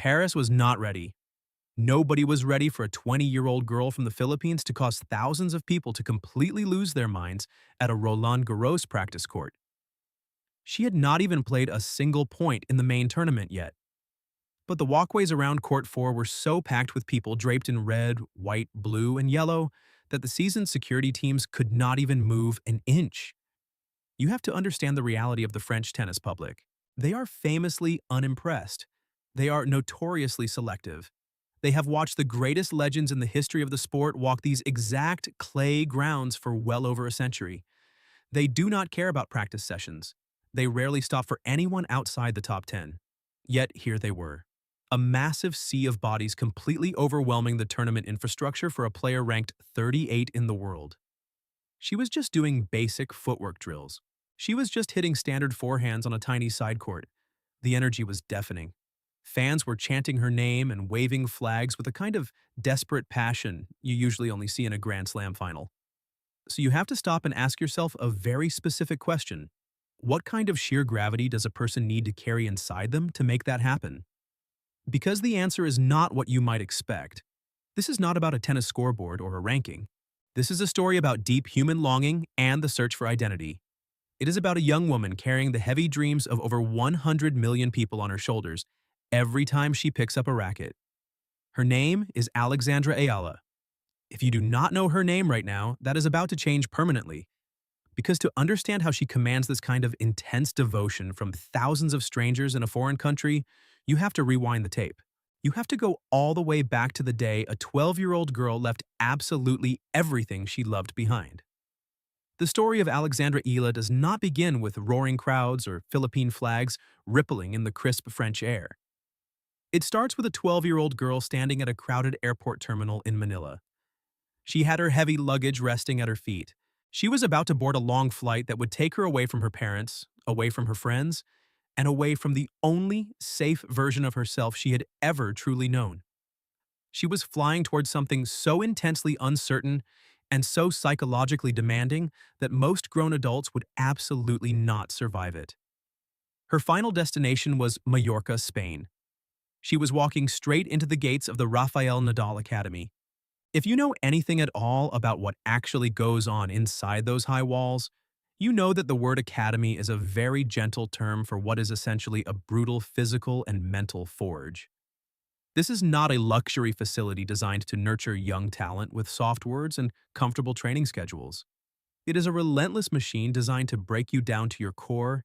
Paris was not ready. Nobody was ready for a 20-year-old girl from the Philippines to cause thousands of people to completely lose their minds at a Roland Garros practice court. She had not even played a single point in the main tournament yet. But the walkways around Court 4 were so packed with people draped in red, white, blue, and yellow that the seasoned security teams could not even move an inch. You have to understand the reality of the French tennis public. They are famously unimpressed. They are notoriously selective. They have watched the greatest legends in the history of the sport walk these exact clay grounds for well over a century. They do not care about practice sessions. They rarely stop for anyone outside the top 10. Yet here they were. A massive sea of bodies completely overwhelming the tournament infrastructure for a player ranked 38 in the world. She was just doing basic footwork drills. She was just hitting standard forehands on a tiny side court. The energy was deafening. Fans were chanting her name and waving flags with a kind of desperate passion you usually only see in a Grand Slam final. So you have to stop and ask yourself a very specific question. What kind of sheer gravity does a person need to carry inside them to make that happen? Because the answer is not what you might expect. This is not about a tennis scoreboard or a ranking. This is a story about deep human longing and the search for identity. It is about a young woman carrying the heavy dreams of over 100 million people on her shoulders every time she picks up a racket. Her name is Alexandra Eala. If you do not know her name right now, that is about to change permanently. Because to understand how she commands this kind of intense devotion from thousands of strangers in a foreign country, you have to rewind the tape. You have to go all the way back to the day a 12-year-old girl left absolutely everything she loved behind. The story of Alexandra Eala does not begin with roaring crowds or Philippine flags rippling in the crisp French air. It starts with a 12-year-old girl standing at a crowded airport terminal in Manila. She had her heavy luggage resting at her feet. She was about to board a long flight that would take her away from her parents, away from her friends, and away from the only safe version of herself she had ever truly known. She was flying towards something so intensely uncertain and so psychologically demanding that most grown adults would absolutely not survive it. Her final destination was Mallorca, Spain. She was walking straight into the gates of the Rafael Nadal Academy. If you know anything at all about what actually goes on inside those high walls, you know that the word academy is a very gentle term for what is essentially a brutal physical and mental forge. This is not a luxury facility designed to nurture young talent with soft words and comfortable training schedules. It is a relentless machine designed to break you down to your core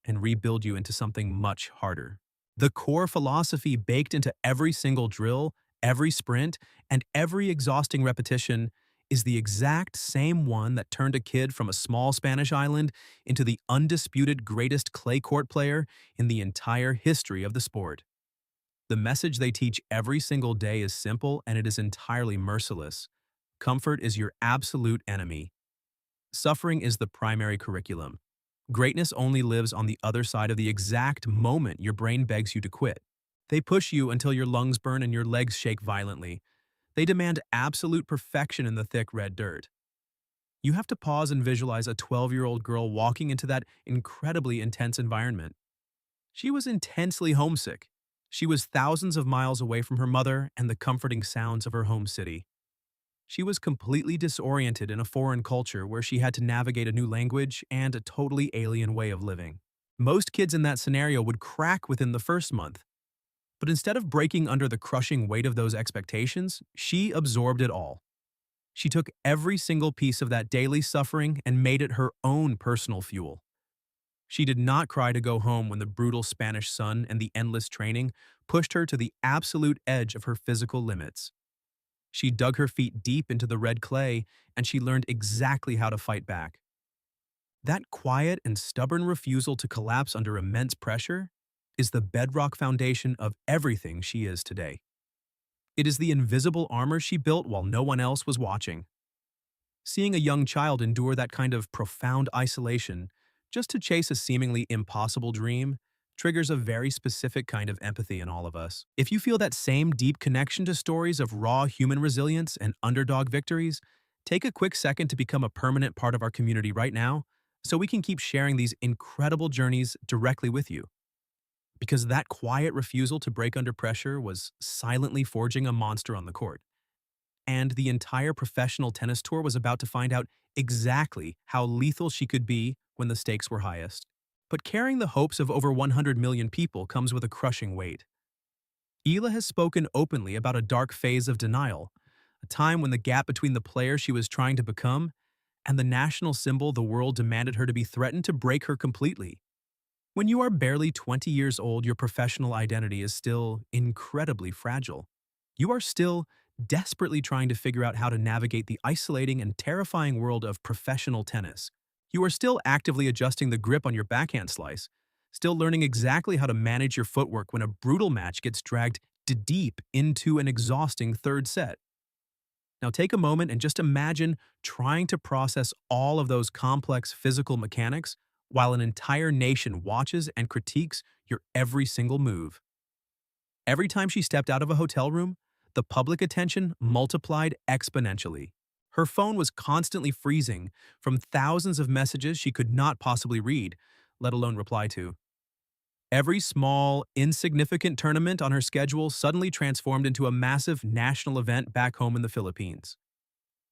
and rebuild you into something much harder. The core philosophy baked into every single drill, every sprint, and every exhausting repetition is the exact same one that turned a kid from a small Spanish island into the undisputed greatest clay court player in the entire history of the sport. The message they teach every single day is simple and it is entirely merciless. Comfort is your absolute enemy. Suffering is the primary curriculum. Greatness only lives on the other side of the exact moment your brain begs you to quit. They push you until your lungs burn and your legs shake violently. They demand absolute perfection in the thick red dirt. You have to pause and visualize a 12-year-old girl walking into that incredibly intense environment. She was intensely homesick. She was thousands of miles away from her mother and the comforting sounds of her home city. She was completely disoriented in a foreign culture where she had to navigate a new language and a totally alien way of living. Most kids in that scenario would crack within the first month. But instead of breaking under the crushing weight of those expectations, she absorbed it all. She took every single piece of that daily suffering and made it her own personal fuel. She did not cry to go home when the brutal Spanish sun and the endless training pushed her to the absolute edge of her physical limits. She dug her feet deep into the red clay and she learned exactly how to fight back. That quiet and stubborn refusal to collapse under immense pressure is the bedrock foundation of everything she is today. It is the invisible armor she built while no one else was watching. Seeing a young child endure that kind of profound isolation just to chase a seemingly impossible dream triggers a very specific kind of empathy in all of us. If you feel that same deep connection to stories of raw human resilience and underdog victories, take a quick second to become a permanent part of our community right now so we can keep sharing these incredible journeys directly with you. because that quiet refusal to break under pressure was silently forging a monster on the court. And the entire professional tennis tour was about to find out exactly how lethal she could be when the stakes were highest. But carrying the hopes of over 100 million people comes with a crushing weight. Eala has spoken openly about a dark phase of denial, a time when the gap between the player she was trying to become and the national symbol the world demanded her to be threatened to break her completely. When you are barely 20 years old, your professional identity is still incredibly fragile. You are still desperately trying to figure out how to navigate the isolating and terrifying world of professional tennis. You are still actively adjusting the grip on your backhand slice, still learning exactly how to manage your footwork when a brutal match gets dragged deep into an exhausting third set. Now take a moment and just imagine trying to process all of those complex physical mechanics while an entire nation watches and critiques your every single move. Every time she stepped out of a hotel room, the public attention multiplied exponentially. Her phone was constantly freezing from thousands of messages she could not possibly read, let alone reply to. Every small, insignificant tournament on her schedule suddenly transformed into a massive national event back home in the Philippines.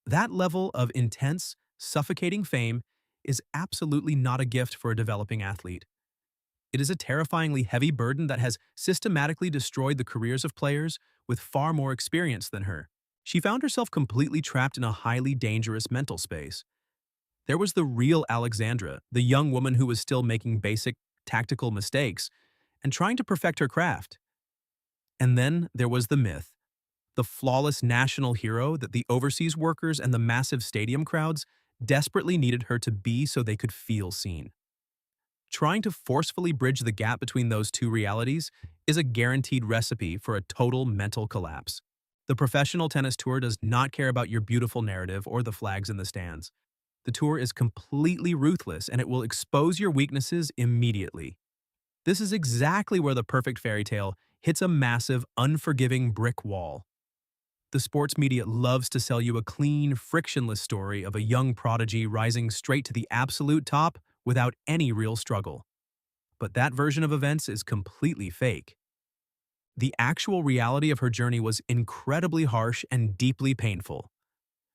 That level of intense, suffocating fame is absolutely not a gift for a developing athlete. It is a terrifyingly heavy burden that has systematically destroyed the careers of players with far more experience than her. She found herself completely trapped in a highly dangerous mental space. There was the real Alexandra, the young woman who was still making basic, tactical mistakes and trying to perfect her craft. And then there was the myth, the flawless national hero that the overseas workers and the massive stadium crowds desperately needed her to be so they could feel seen. Trying to forcefully bridge the gap between those two realities is a guaranteed recipe for a total mental collapse. The professional tennis tour does not care about your beautiful narrative or the flags in the stands. The tour is completely ruthless and it will expose your weaknesses immediately. This is exactly where the perfect fairy tale hits a massive, unforgiving brick wall. The sports media loves to sell you a clean, frictionless story of a young prodigy rising straight to the absolute top without any real struggle. But that version of events is completely fake. The actual reality of her journey was incredibly harsh and deeply painful.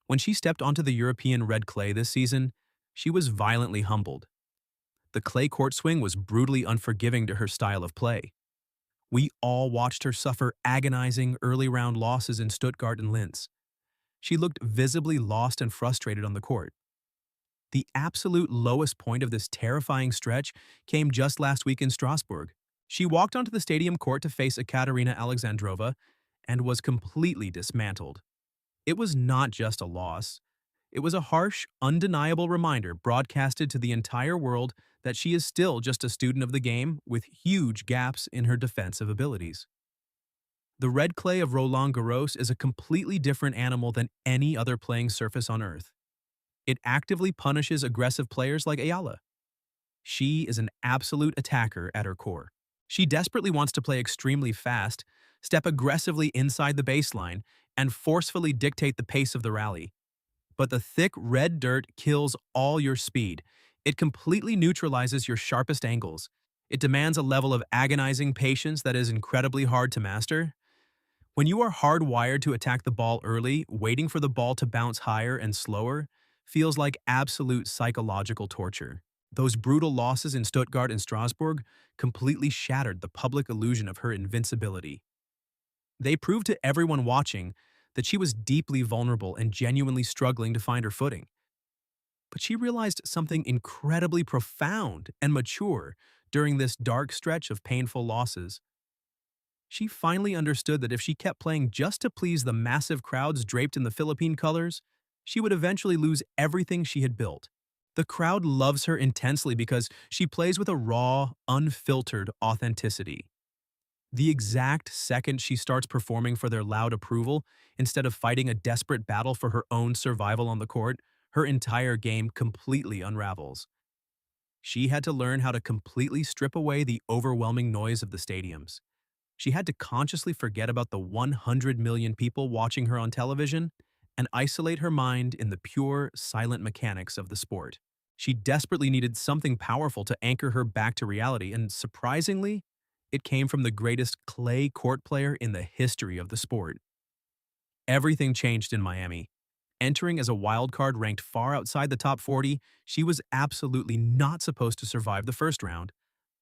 When she stepped onto the European red clay this season, she was violently humbled. The clay court swing was brutally unforgiving to her style of play. We all watched her suffer agonizing early round losses in Stuttgart and Linz. She looked visibly lost and frustrated on the court. The absolute lowest point of this terrifying stretch came just last week in Strasbourg. She walked onto the stadium court to face Ekaterina Alexandrova and was completely dismantled. It was not just a loss. It was a harsh, undeniable reminder broadcasted to the entire world that she is still just a student of the game with huge gaps in her defensive abilities. The red clay of Roland Garros is a completely different animal than any other playing surface on Earth. It actively punishes aggressive players like Eala. She is an absolute attacker at her core. She desperately wants to play extremely fast, step aggressively inside the baseline, and forcefully dictate the pace of the rally. But the thick red dirt kills all your speed. It completely neutralizes your sharpest angles. It demands a level of agonizing patience that is incredibly hard to master. When you are hardwired to attack the ball early, waiting for the ball to bounce higher and slower feels like absolute psychological torture. Those brutal losses in Stuttgart and Strasbourg completely shattered the public illusion of her invincibility. They proved to everyone watching that she was deeply vulnerable and genuinely struggling to find her footing. But she realized something incredibly profound and mature during this dark stretch of painful losses. She finally understood that if she kept playing just to please the massive crowds draped in the Philippine colors, she would eventually lose everything she had built. The crowd loves her intensely because she plays with a raw, unfiltered authenticity. The exact second she starts performing for their loud approval, instead of fighting a desperate battle for her own survival on the court, her entire game completely unravels. She had to learn how to completely strip away the overwhelming noise of the stadiums. She had to consciously forget about the 100 million people watching her on television and isolate her mind in the pure, silent mechanics of the sport. She desperately needed something powerful to anchor her back to reality, and surprisingly, It came from the greatest clay court player in the history of the sport. Everything changed in Miami. Entering as a wild card ranked far outside the top 40, she was absolutely not supposed to survive the first round.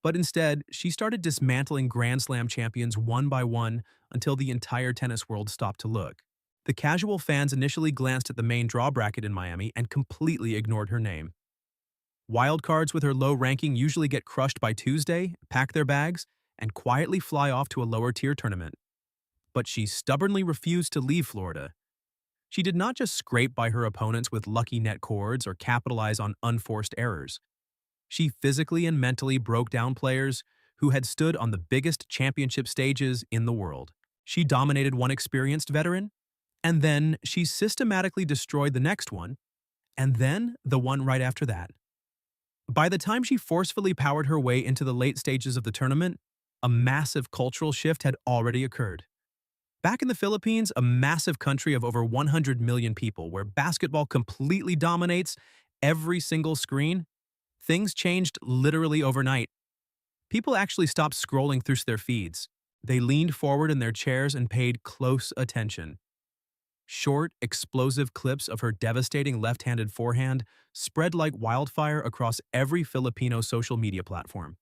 But instead, she started dismantling Grand Slam champions one by one until the entire tennis world stopped to look. The casual fans initially glanced at the main draw bracket in Miami and completely ignored her name. Wildcards with her low ranking usually get crushed by Tuesday, pack their bags, and quietly fly off to a lower tier tournament. But she stubbornly refused to leave Florida. She did not just scrape by her opponents with lucky net chords or capitalize on unforced errors. She physically and mentally broke down players who had stood on the biggest championship stages in the world. She dominated one experienced veteran, and then she systematically destroyed the next one, and then the one right after that. By the time she forcefully powered her way into the late stages of the tournament, a massive cultural shift had already occurred. Back in the Philippines, a massive country of over 100 million people where basketball completely dominates every single screen, things changed literally overnight. People actually stopped scrolling through their feeds. They leaned forward in their chairs and paid close attention. Short, explosive clips of her devastating left-handed forehand spread like wildfire across every Filipino social media platform.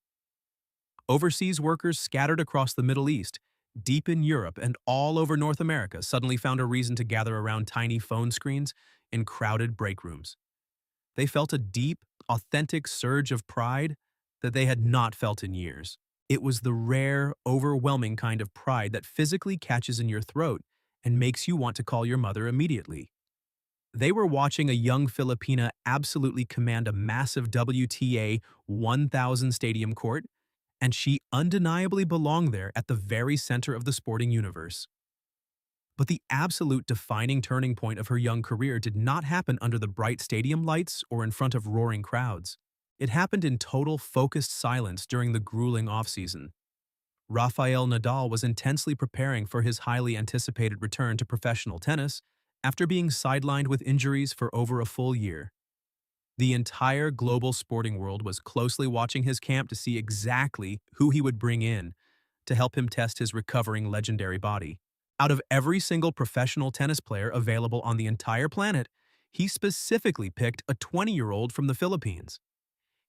Overseas workers scattered across the Middle East, deep in Europe, and all over North America suddenly found a reason to gather around tiny phone screens in crowded break rooms. They felt a deep, authentic surge of pride that they had not felt in years. It was the rare, overwhelming kind of pride that physically catches in your throat and makes you want to call your mother immediately. They were watching a young Filipina absolutely command a massive WTA 1000 stadium court, and she undeniably belonged there at the very center of the sporting universe. But the absolute defining turning point of her young career did not happen under the bright stadium lights or in front of roaring crowds. It happened in total focused silence during the grueling offseason. Rafael Nadal was intensely preparing for his highly anticipated return to professional tennis after being sidelined with injuries for over a full year. The entire global sporting world was closely watching his camp to see exactly who he would bring in to help him test his recovering legendary body. Out of every single professional tennis player available on the entire planet, he specifically picked a 20-year-old from the Philippines.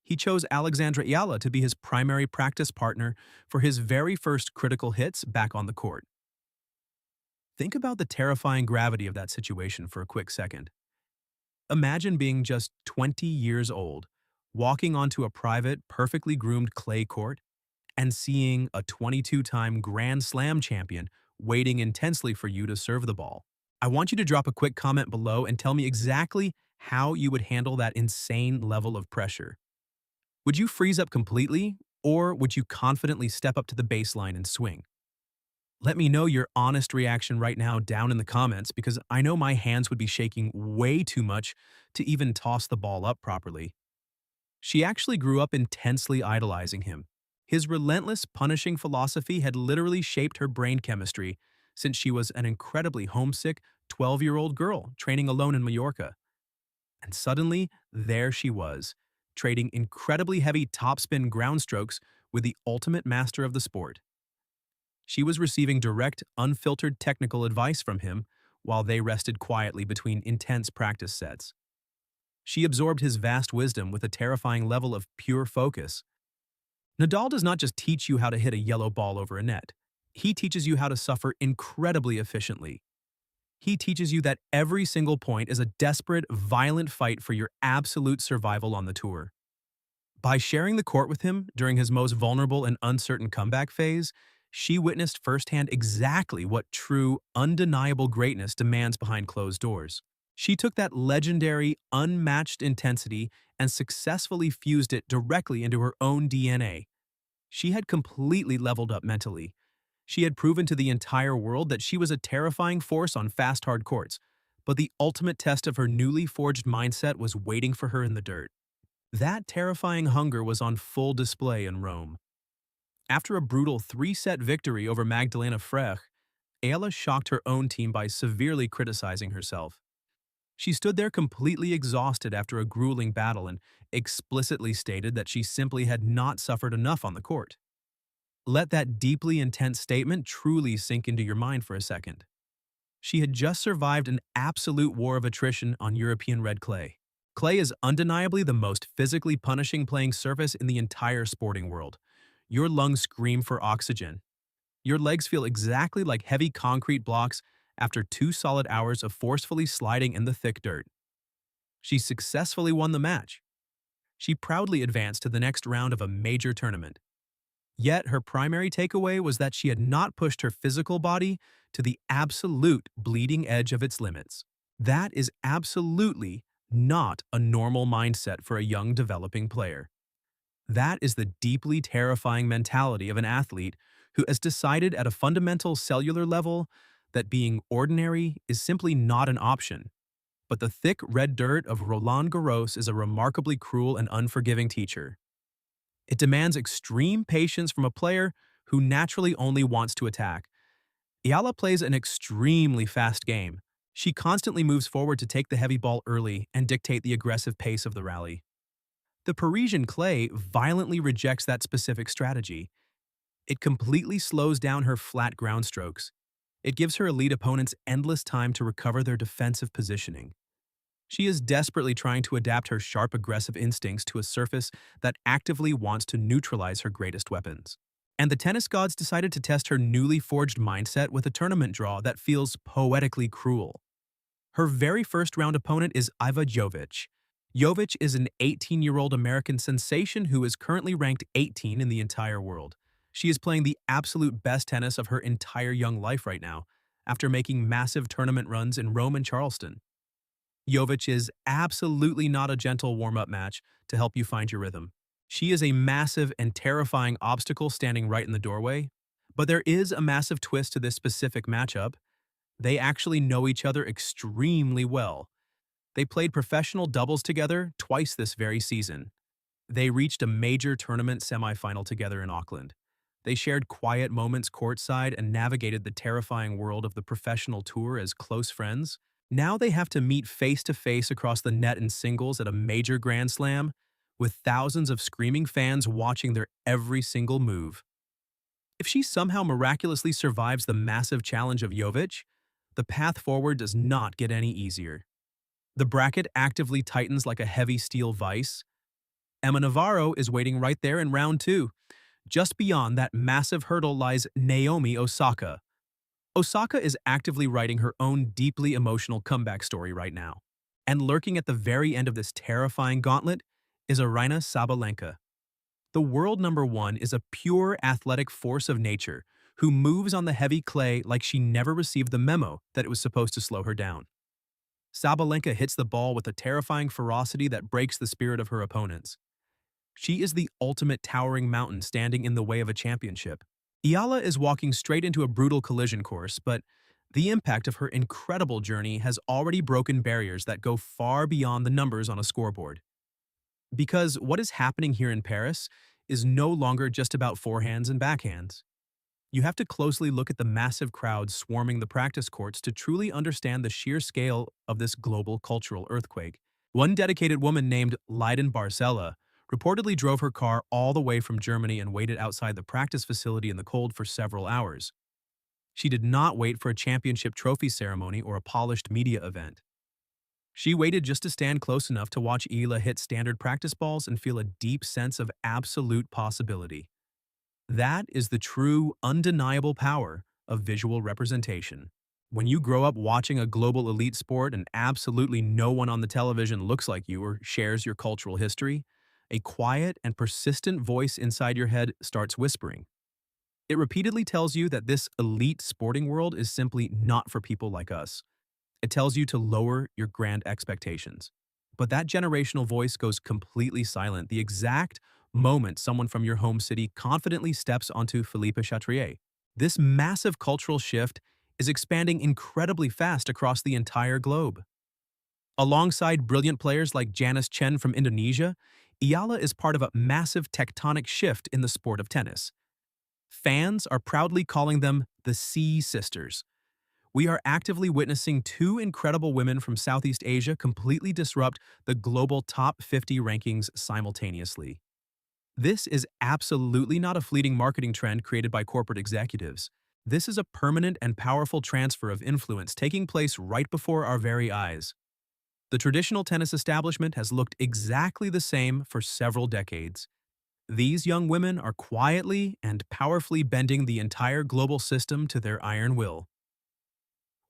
He chose Alex Eala to be his primary practice partner for his very first critical hits back on the court. Think about the terrifying gravity of that situation for a quick second. Imagine being just 20 years old, walking onto a private, perfectly groomed clay court, and seeing a 22-time Grand Slam champion waiting intensely for you to serve the ball. I want you to drop a quick comment below and tell me exactly how you would handle that insane level of pressure. Would you freeze up completely, or would you confidently step up to the baseline and swing? Let me know your honest reaction right now down in the comments, because I know my hands would be shaking way too much to even toss the ball up properly. She actually grew up intensely idolizing him. His relentless, punishing philosophy had literally shaped her brain chemistry since she was an incredibly homesick 12-year-old girl training alone in Mallorca. And suddenly, there she was, trading incredibly heavy topspin ground strokes with the ultimate master of the sport. She was receiving direct, unfiltered technical advice from him while they rested quietly between intense practice sets. She absorbed his vast wisdom with a terrifying level of pure focus. Nadal does not just teach you how to hit a yellow ball over a net. He teaches you how to suffer incredibly efficiently. He teaches you that every single point is a desperate, violent fight for your absolute survival on the tour. By sharing the court with him during his most vulnerable and uncertain comeback phase, she witnessed firsthand exactly what true, undeniable greatness demands behind closed doors. She took that legendary, unmatched intensity and successfully fused it directly into her own DNA. She had completely leveled up mentally. She had proven to the entire world that she was a terrifying force on fast, hard courts, but the ultimate test of her newly forged mindset was waiting for her in the dirt. That terrifying hunger was on full display in Rome. After a brutal 3-set victory over Magdalena Frech, Eala shocked her own team by severely criticizing herself. She stood there completely exhausted after a grueling battle and explicitly stated that she simply had not suffered enough on the court. Let that deeply intense statement truly sink into your mind for a second. She had just survived an absolute war of attrition on European red clay. Clay is undeniably the most physically punishing playing surface in the entire sporting world. Your lungs scream for oxygen. Your legs feel exactly like heavy concrete blocks after 2 solid hours of forcefully sliding in the thick dirt. She successfully won the match. She proudly advanced to the next round of a major tournament. Yet her primary takeaway was that she had not pushed her physical body to the absolute bleeding edge of its limits. That is absolutely not a normal mindset for a young developing player. That is the deeply terrifying mentality of an athlete who has decided at a fundamental cellular level that being ordinary is simply not an option. But the thick red dirt of Roland Garros is a remarkably cruel and unforgiving teacher. It demands extreme patience from a player who naturally only wants to attack. Eala plays an extremely fast game. She constantly moves forward to take the heavy ball early and dictate the aggressive pace of the rally. The Parisian clay violently rejects that specific strategy. It completely slows down her flat ground strokes. It gives her elite opponents endless time to recover their defensive positioning. She is desperately trying to adapt her sharp aggressive instincts to a surface that actively wants to neutralize her greatest weapons. And the tennis gods decided to test her newly forged mindset with a tournament draw that feels poetically cruel. Her very first round opponent is Iva Jovic. Jovic is an 18-year-old American sensation who is currently ranked 18 in the entire world. She is playing the absolute best tennis of her entire young life right now, after making massive tournament runs in Rome and Charleston. Jovic is absolutely not a gentle warm-up match to help you find your rhythm. She is a massive and terrifying obstacle standing right in the doorway, but there is a massive twist to this specific matchup. They actually know each other extremely well. They played professional doubles together twice this very season. They reached a major tournament semifinal together in Auckland. They shared quiet moments courtside and navigated the terrifying world of the professional tour as close friends. Now they have to meet face-to-face across the net in singles at a major Grand Slam, with thousands of screaming fans watching their every single move. If she somehow miraculously survives the massive challenge of Jovic, the path forward does not get any easier. The bracket actively tightens like a heavy steel vise. Emma Navarro is waiting right there in round 2. Just beyond that massive hurdle lies Naomi Osaka. Osaka is actively writing her own deeply emotional comeback story right now. And lurking at the very end of this terrifying gauntlet is Aryna Sabalenka. The world number 1 is a pure athletic force of nature who moves on the heavy clay like she never received the memo that it was supposed to slow her down. Sabalenka hits the ball with a terrifying ferocity that breaks the spirit of her opponents. She is the ultimate towering mountain standing in the way of a championship. Eala is walking straight into a brutal collision course, but the impact of her incredible journey has already broken barriers that go far beyond the numbers on a scoreboard. Because what is happening here in Paris is no longer just about forehands and backhands. You have to closely look at the massive crowds swarming the practice courts to truly understand the sheer scale of this global cultural earthquake. One dedicated woman named Leiden Barcella reportedly drove her car all the way from Germany and waited outside the practice facility in the cold for several hours. She did not wait for a championship trophy ceremony or a polished media event. She waited just to stand close enough to watch Eala hit standard practice balls and feel a deep sense of absolute possibility. That is the true, undeniable power of visual representation. When you grow up watching a global elite sport and absolutely no one on the television looks like you or shares your cultural history, a quiet and persistent voice inside your head starts whispering. It repeatedly tells you that this elite sporting world is simply not for people like us. It tells you to lower your grand expectations. But that generational voice goes completely silent the exact moment someone from your home city confidently steps onto Philippe Chatrier. This massive cultural shift is expanding incredibly fast across the entire globe. Alongside brilliant players like Janice Chen from Indonesia, Eala is part of a massive tectonic shift in the sport of tennis. Fans are proudly calling them the Sea Sisters. We are actively witnessing 2 incredible women from Southeast Asia completely disrupt the global top 50 rankings simultaneously. This is absolutely not a fleeting marketing trend created by corporate executives. This is a permanent and powerful transfer of influence taking place right before our very eyes. The traditional tennis establishment has looked exactly the same for several decades. These young women are quietly and powerfully bending the entire global system to their iron will.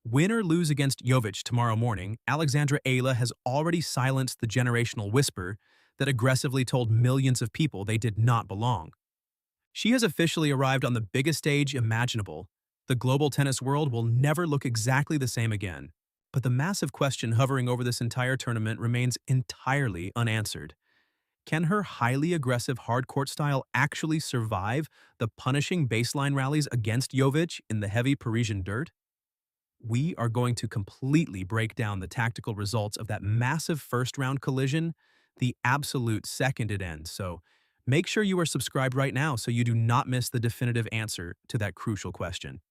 Win or lose against Jovic tomorrow morning, Alexandra Eala has already silenced the generational whisper that aggressively told millions of people they did not belong. She has officially arrived on the biggest stage imaginable. The global tennis world will never look exactly the same again. But the massive question hovering over this entire tournament remains entirely unanswered. Can her highly aggressive hard-court style actually survive the punishing baseline rallies against Jovic in the heavy Parisian dirt? We are going to completely break down the tactical results of that massive first-round collision, the absolute second it ends. So make sure you are subscribed right now so you do not miss the definitive answer to that crucial question.